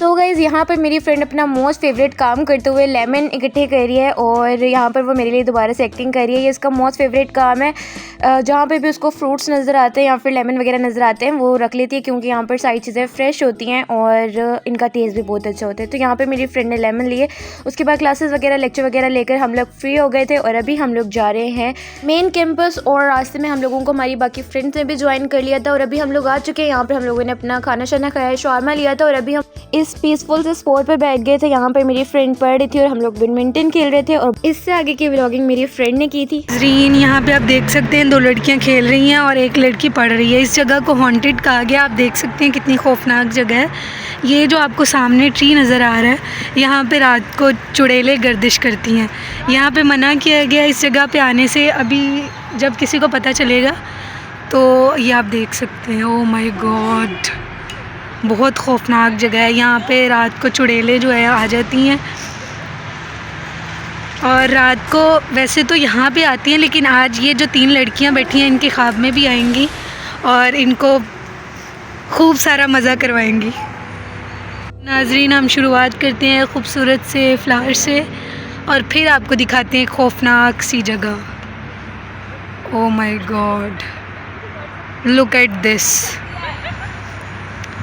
तो गाइज़ यहाँ पर मेरी फ्रेंड अपना मोस्ट फेवरेट काम करते हुए लेमन इकट्ठे कर रही है और यहाँ पर वो मेरे लिए दोबारा से एक्टिंग कर रही है। ये इसका मोस्ट फेवरेट काम है। जहाँ पे भी उसको फ्रूट्स नज़र आते हैं या फिर लेमन वगैरह नज़र आते हैं वो रख लेती है, क्योंकि यहाँ पर सारी चीज़ें फ्रेश होती हैं और इनका टेस्ट भी बहुत अच्छा होता है। तो यहाँ पर मेरी फ्रेंड ने लेमन लिए, उसके बाद क्लासेस वगैरह लेक्चर वगैरह लेकर हम लोग फ्री हो गए थे और अभी हम लोग जा रहे हैं मेन कैंपस। और रास्ते में हम लोगों को हमारी बाकी फ्रेंड्स ने भी ज्वाइन कर लिया था और अभी हम लोग आ चुके हैं। यहाँ पर हम लोगों ने अपना खाना शाना खाया, शॉर्मा लिया था और अभी हम इस पीसफुल से स्पॉट पर बैठ गए थे। यहाँ पर मेरी फ्रेंड पढ़ रही थी और हम लोग बैडमिंटन खेल रहे थे और इससे आगे की व्लॉगिंग मेरी फ्रेंड ने की थी। रीन यहाँ पे आप देख सकते हैं 2 लड़कियाँ खेल रही हैं और एक लड़की पढ़ रही है। इस जगह को हॉन्टेड कहा गया। आप देख सकते हैं कितनी खौफनाक जगह है। ये जो आपको सामने ट्री नज़र आ रहा है, यहाँ पे रात को चुड़ैलें गर्दिश करती हैं। यहाँ पे मना किया गया इस जगह पे आने से। अभी जब किसी को पता चलेगा तो ये आप देख सकते हैं। ओह माय गॉड, बहुत खौफनाक जगह है। यहाँ पे रात को चुड़ैलें जो है आ जाती हैं और रात को वैसे तो यहाँ पे आती हैं, लेकिन आज ये जो 3 लड़कियाँ बैठी हैं इनके ख्वाब में भी आएंगी और इनको खूब सारा मज़ा करवाएंगी। नाज़रीन, हम शुरुआत करते हैं खूबसूरत से फ्लावर से और फिर आपको दिखाते हैं खौफनाक सी जगह। Oh my God, look at this.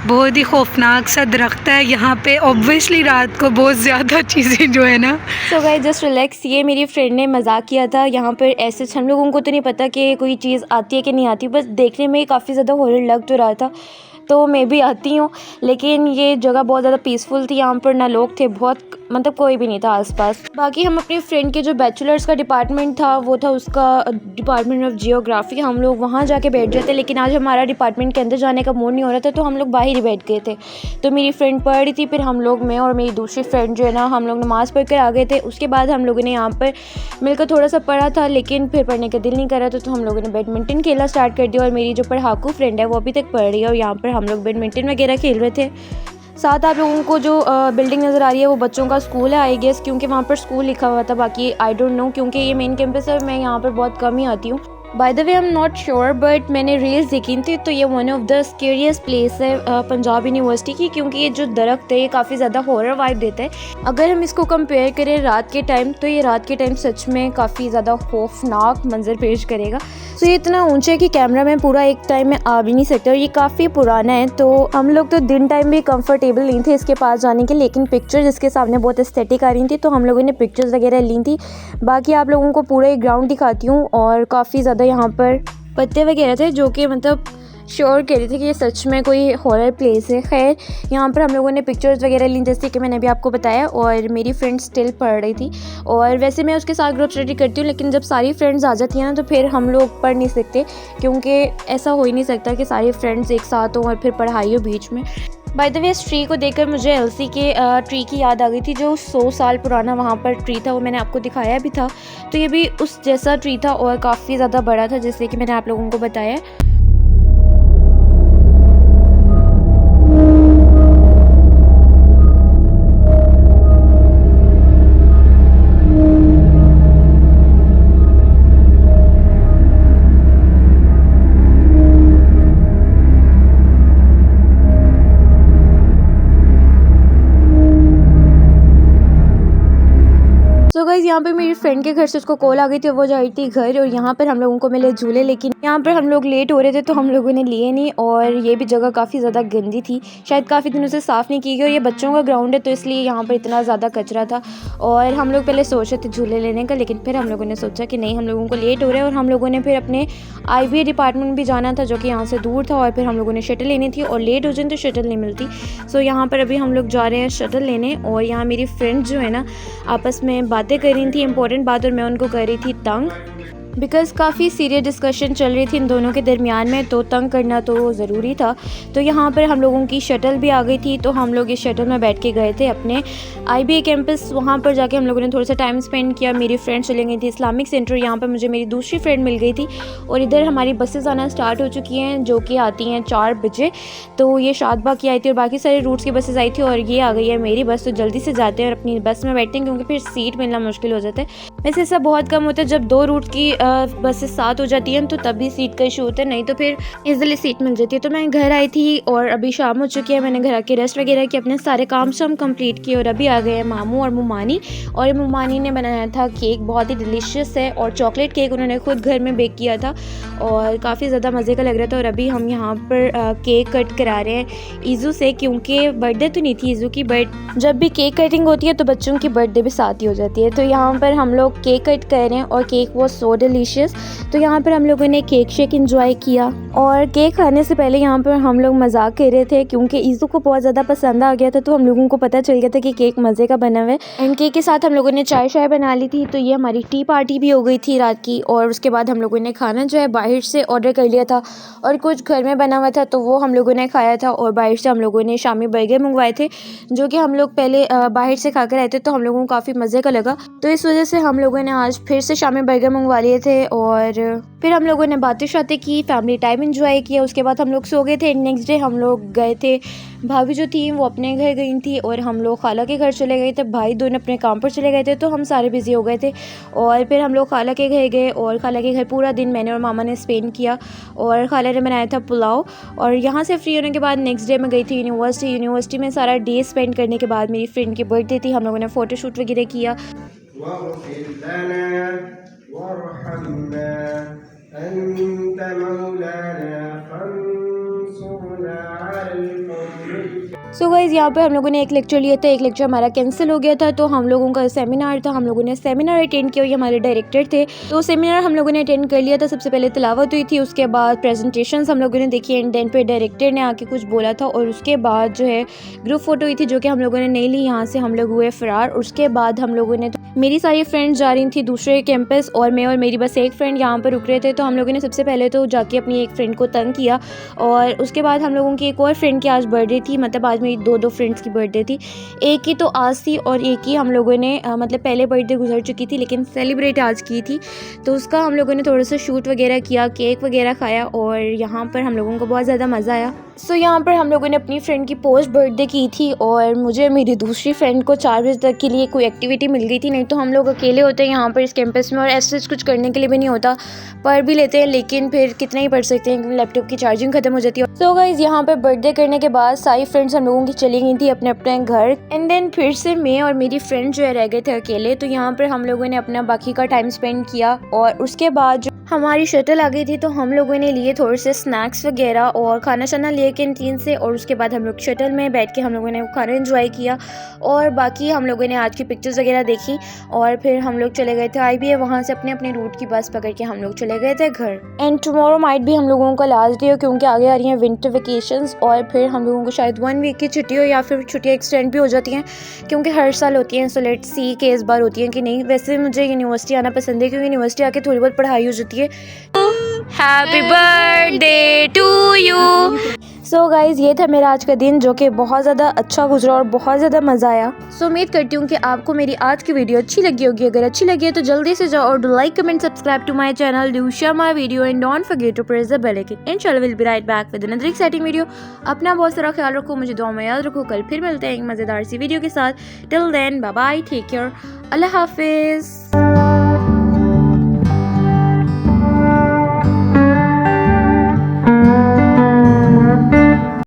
बहुत ही खौफनाक सा दरख्त है यहाँ पे। ऑब्वियसली रात को बहुत ज़्यादा चीज़ें जो है ना। तो गाइस जस्ट रिलैक्स, ये मेरी फ्रेंड ने मजाक किया था। यहाँ पर ऐसे हम लोगों को तो नहीं पता कि कोई चीज़ आती है कि नहीं आती, बस देखने में काफ़ी ज़्यादा हॉरर लग तो रहा था, तो मैं भी आती हूँ। लेकिन ये जगह बहुत ज़्यादा पीसफुल थी, यहाँ पर ना लोग थे, बहुत मतलब कोई भी नहीं था आसपास। बाकी हम अपनी फ्रेंड के जो बैचलर्स का डिपार्टमेंट था वो था उसका डिपार्टमेंट ऑफ जियोग्राफी, हम लोग वहाँ जाके बैठ जाते, लेकिन आज हमारा डिपार्टमेंट के अंदर जाने का मूड नहीं हो रहा था तो हम लोग बाहर ही बैठ गए थे। तो मेरी फ्रेंड पढ़ रही थी, फिर हम लोग, मैं और मेरी दूसरी फ्रेंड जो है ना, हम लोग नमाज़ पढ़ कर आ गए थे। उसके बाद हम लोगों ने यहाँ पर मिलकर थोड़ा सा पढ़ा था, लेकिन फिर पढ़ने का दिल नहीं कर रहा था तो हम लोगों ने बैडमिंटन खेलना स्टार्ट कर दिया। और मेरी जो पढ़ाकू फ्रेंड है वो अभी तक पढ़ रही है और यहाँ पर हम लोग बैडमिंटन वगैरह खेल रहे थे। साथ आप लोगों को जो बिल्डिंग नज़र आ रही है वो बच्चों का स्कूल है आई गेस, क्योंकि वहाँ पर स्कूल लिखा हुआ था। बाकी आई डोंट नो, क्योंकि ये मेन कैंपस है, मैं यहाँ पर बहुत कम ही आती हूँ। By the way I am not sure, but मैंने रील्स देखी थी तो ये one of the scariest place है पंजाब यूनिवर्सिटी की, क्योंकि ये जो दरख्त है ये काफ़ी ज़्यादा हॉरर वाइब देता है। अगर हम इसको कंपेयर करें रात के टाइम, तो ये रात के टाइम सच में काफ़ी ज़्यादा खौफनाक मंजर पेश करेगा। तो ये इतना ऊंचा है कि कैमरा में पूरा एक टाइम में आ भी नहीं सकता और ये काफ़ी पुराना है, तो हम लोग तो दिन टाइम भी कंफर्टेबल नहीं थे इसके पास जाने के, लेकिन पिक्चर जिसके सामने बहुत एस्थेटिक आ रही थी तो हम लोगों ने पिक्चर्स वगैरह ली थी। बाकी आप लोगों को पूरा एक ग्राउंड दिखाती हूँ और काफ़ी ज़्यादा यहाँ पर पत्ते वगैरह थे जो कि मतलब श्योर कह रही थी कि ये सच में कोई हॉरर प्लेस है। खैर यहाँ पर हम लोगों ने पिक्चर्स वगैरह ली जैसे कि मैंने अभी आपको बताया, और मेरी फ्रेंड स्टिल पढ़ रही थी। और वैसे मैं उसके साथ ग्रुप स्टडी करती हूँ, लेकिन जब सारी फ्रेंड्स आ जाती हैं ना तो फिर हम लोग पढ़ नहीं सकते, क्योंकि ऐसा हो ही नहीं सकता कि सारी फ्रेंड्स एक साथ हों और फिर पढ़ाई हो बीच में। बाय द वे, इस ट्री को देखकर मुझे एलसी के ट्री की याद आ गई थी, जो 100 साल पुराना वहाँ पर ट्री था, वो मैंने आपको दिखाया भी था। तो ये भी उस जैसा ट्री था और काफ़ी ज़्यादा बड़ा था, जैसे कि मैंने आप लोगों को बताया। तो गाइस यहाँ पे मेरी फ्रेंड के घर से उसको कॉल आ गई थी, वो जा रही थी घर, और यहाँ पर हम लोगों को मिले झूले, लेकिन यहाँ पर हम लोग लेट हो रहे थे तो हम लोगों ने लिए नहीं। और ये भी जगह काफ़ी ज़्यादा गंदी थी, शायद काफ़ी दिनों से साफ़ नहीं की गई, और ये बच्चों का ग्राउंड है तो इसलिए यहाँ पर इतना ज़्यादा कचरा था। और हम लोग पहले सोच रहे थे झूले लेने का, लेकिन फिर हम लोगों ने सोचा कि नहीं, हम लोगों को लेट हो रहा है और हम लोगों ने फिर अपने IBA डिपार्टमेंट भी जाना था जो कि यहाँ से दूर था, और फिर हम लोगों ने शटल लेनी थी और लेट हो जाए तो शटल नहीं मिलती। सो यहाँ पर अभी हम लोग जा रहे हैं शटल लेने। और यहाँ मेरी फ्रेंड जो है ना आपस में बातें कर रही थी, इंपॉर्टेंट बात, और मैं उनको कर रही थी तंग, बिकॉज़ काफ़ी सीरियस डिस्कशन चल रही थी इन दोनों के दरमियान में, तो तंग करना तो ज़रूरी था। तो यहाँ पर हम लोगों की शटल भी आ गई थी, तो हम लोग इस शटल में बैठ के गए थे अपने IBA कैंपस। वहाँ पर जाके हम लोगों ने थोड़ा सा टाइम स्पेंड किया। मेरी फ्रेंड चली गई थी इस्लामिक सेंटर, यहाँ पर मुझे मेरी दूसरी फ्रेंड मिल गई थी। और इधर हमारी बसेस आना स्टार्ट हो चुकी हैं जो कि आती हैं 4 बजे। तो ये शादबाग की आई थी और बाकी सारे रूट्स की बसेस आई थी, और ये आ गई है मेरी बस। तो जल्दी से जाते हैं और अपनी बस में बैठते हैं, क्योंकि फिर सीट मिलना मुश्किल हो जाता है। वैसे ऐसा बहुत कम होता है, जब 2 रूट की बसेस साथ हो जाती हैं तो तभी सीट का इशू होता है, नहीं तो फिर ईज़िली सीट मिल जाती है। तो मैं घर आई थी और अभी शाम हो चुकी है, मैंने घर आके रेस्ट वगैरह किया, अपने सारे काम शाम कंप्लीट किए और अभी आ गए हैं मामू और मुमानी। और मुमानी ने बनाया था केक, बहुत ही डिलीशियस है और चॉकलेट केक उन्होंने खुद घर में बेक किया था और काफ़ी ज़्यादा मज़े का लग रहा था। और अभी हम यहाँ पर केक कट करा रहे हैं ईज़ू से, क्योंकि बर्थडे तो नहीं थी ईज़ू की, बट जब भी केक कटिंग होती है तो बच्चों की बर्थडे भी साथ ही हो जाती है। तो यहाँ पर हम लोग केक कट कर रहे हैं और केक वो सो डिलीशियस। तो यहाँ पर हम लोगों ने केक शेक एंजॉय किया और केक खाने से पहले यहाँ पर हम लोग मजाक कर रहे थे, क्योंकि ईज़ू को बहुत ज़्यादा पसंद आ गया था। तो हम लोगों को पता चल गया था कि केक मज़े का बना हुआ है। एंड केक के साथ हम लोगों ने चाय शाय बना ली थी, तो ये हमारी टी पार्टी भी हो गई थी रात की। और उसके बाद हम लोगों ने खाना जो है बाहर से ऑर्डर कर लिया था और कुछ घर में बना हुआ था तो वो हम लोगों ने खाया था। और बाहर से हम लोगों ने शामी बर्गर मंगवाए थे, जो कि हम लोग पहले बाहर से खा कर आए थे, तो हम लोगों को काफ़ी मज़े का लगा। तो इस वजह से हम लोगों ने आज फिर से शामी बर्गर मंगवा लिए थे और फिर हम लोगों ने बातें शातें की, फैमिली टाइम एंजॉय किया। उसके बाद हम लोग सो गए थे। नेक्स्ट डे हम लोग गए थे, भाभी जो थी वो अपने घर गई थी और हम लोग खाला के घर चले गए थे। भाई दोनों अपने काम पर चले गए थे, तो हम सारे बिज़ी हो गए थे। और फिर हम लोग खाला के घर गए और खाला के घर पूरा दिन मैंने और मामा ने स्पेंड किया और खाला ने बनाया था पुलाव। और यहाँ से फ्री होने के बाद नेक्स्ट डे मैं गई थी यूनिवर्सिटी में सारा डे स्पेंड करने के बाद मेरी फ्रेंड की बर्थडे थी, हम लोगों ने फ़ोटोशूट वगैरह किया। सो गाइज़, यहाँ पे हम लोगों ने एक लेक्चर लिया था, एक लेक्चर हमारा कैंसिल हो गया था, तो हम लोगों का सेमिनार था, हम लोगों ने सेमिनार अटेंड किया। ये हमारे डायरेक्टर थे, तो सेमिनार हम लोगों ने अटेंड कर लिया था। सबसे पहले तिलावत हुई थी, उसके बाद प्रेजेंटेशंस हम लोगों ने देखी एंड देन पे डायरेक्टर ने आके कुछ बोला था और उसके बाद जो है ग्रुप फोटो हुई थी, जो कि हम लोगों ने नहीं ली। यहाँ से हम लोग हुए फ़रार। उसके बाद हम लोगों ने मेरी सारी फ्रेंड्स जा रही थी दूसरे कैंपस और मैं और मेरी बस एक फ्रेंड यहाँ पर रुक रहे थे। तो हम लोगों ने सबसे पहले तो जाके अपनी एक फ्रेंड को तंग किया और उसके बाद हम लोगों की एक और फ्रेंड की आज बर्थडे थी, मतलब आज मेरी दो फ्रेंड्स की बर्थडे थी। एक की तो आज थी और एक ही हम लोगों ने मतलब पहले बर्थडे गुजर चुकी थी लेकिन सेलिब्रेट आज की थी, तो उसका हम लोगों ने थोड़ा सा शूट वगैरह किया, केक वगैरह खाया और यहाँ पर हम लोगों को बहुत ज़्यादा मज़ा आया। सो यहाँ पर हम लोगों ने अपनी फ्रेंड की पोस्ट बर्थडे की थी और मुझे मेरी दूसरी फ्रेंड को 4 बजे तक के लिए कोई एक्टिविटी मिल गई थी, नहीं तो हम लोग अकेले होते हैं यहाँ पर इस कैंपस में और ऐसे कुछ करने के लिए भी नहीं होता, पढ़ भी लेते हैं लेकिन फिर कितना ही पढ़ सकते हैं, लैपटॉप की चार्जिंग खत्म हो जाती है। सो गाइस, यहाँ पर बर्थडे करने के बाद सारी फ्रेंड्स हम लोगों की चली गई थी अपने अपने घर एंड देन फिर से मैं और मेरी फ्रेंड जो है रह गए थे अकेले। तो यहाँ पर हम लोगों ने अपना बाकी का टाइम स्पेंड किया और उसके बाद जो हमारी शटल आ गई थी तो हम लोगों ने लिए थोड़े से स्नैक्स वगैरह और खाना शाना लिए कैंटीन से और उसके बाद हम लोग शटल में बैठ के हम लोगों ने खाना एंजॉय किया और बाकी हम लोगों ने आज की पिक्चर्स वगैरह देखी और फिर हम लोग चले गए थे IBA, वहाँ से अपने अपने रूट की बस पकड़ के हम लोग चले गए थे घर। एंड टुमारो माइट भी हम लोगों का लास्ट डे हो क्योंकि आगे आ रही हैं विंटर वेकेशंस और फिर हम लोगों को शायद 1 वीक की छुट्टी हो या फिर छुट्टियाँ एक्सटेंड भी हो जाती हैं क्योंकि हर साल होती हैं। सो लेट्स सी कि इस बार होती हैं कि नहीं। वैसे मुझे यूनिवर्सिटी आना पसंद है क्योंकि यूनिवर्सिटी आके थोड़ी बहुत पढ़ाई हो जाती है। Happy birthday to you. So guys, ये था मेरा आज का दिन जो कि बहुत ज़्यादा अच्छा गुजरा और बहुत ज़्यादा मज़ा आया। सो उम्मीद करती हूँ कि आपको मेरी आज की वीडियो अच्छी लगी होगी। अगर अच्छी लगी है तो जल्दी से जाओ और do like, comment, subscribe to my channel, do share my video and don't forget to press the bell icon. इंशाल्लाह will be right back with another exciting video. अपना बहुत सारा ख्याल रखो, मुझे दुआ में याद रखो। कल फिर मिलते हैं एक मज़ेदार सी वीडियो के साथ। Till then bye bye, take care, अल्लाह हाफिज़।